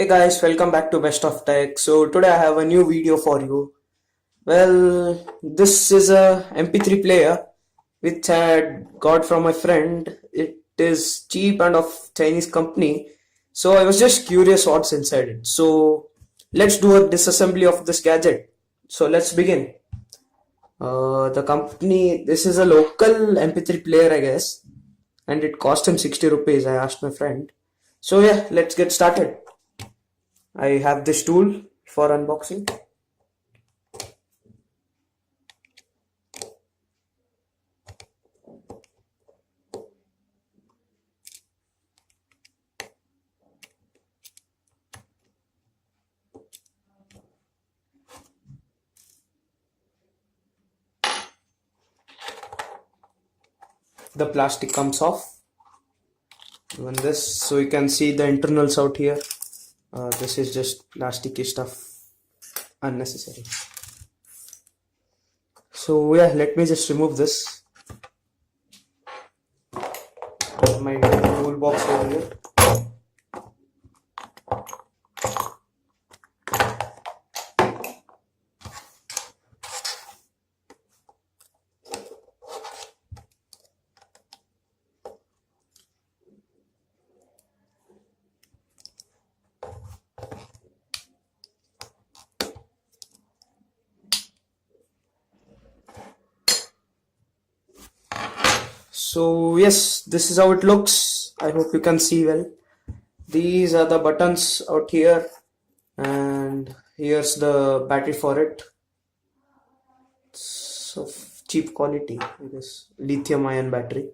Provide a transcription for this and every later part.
Guys, welcome back to Best of Tech. So today I have a new video for you. Well, this is a MP3 player which I had got from my friend. It is cheap and of Chinese company. So I was just curious what's inside it. So let's do a disassembly of this gadget. So let's begin. The company, this is a local MP3 player, I guess, and it cost him 60 rupees. I asked my friend. So yeah, let's get started. I have this tool for unboxing. The plastic comes off. Even this, so you can see the internals out here. This is just plasticky stuff, unnecessary. So yeah, let me just remove this. My toolbox over here. So yes, this is how it looks. I hope you can see well. These are the buttons out here, and here's the battery for it. So cheap quality, I guess, lithium ion battery.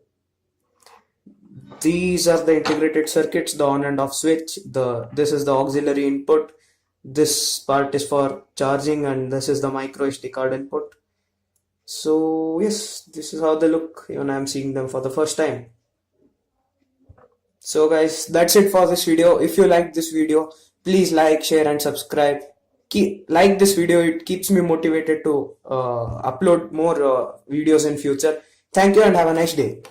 These are the integrated circuits, the on and off switch. This is the auxiliary input. This part is for charging, and this is the micro SD card input. So yes, this is how they look when I'm seeing them for the first time. So guys, that's it for this video. If you like this video, please like, share and subscribe. Like this video, it keeps me motivated to upload more videos in future. Thank you and have a nice day.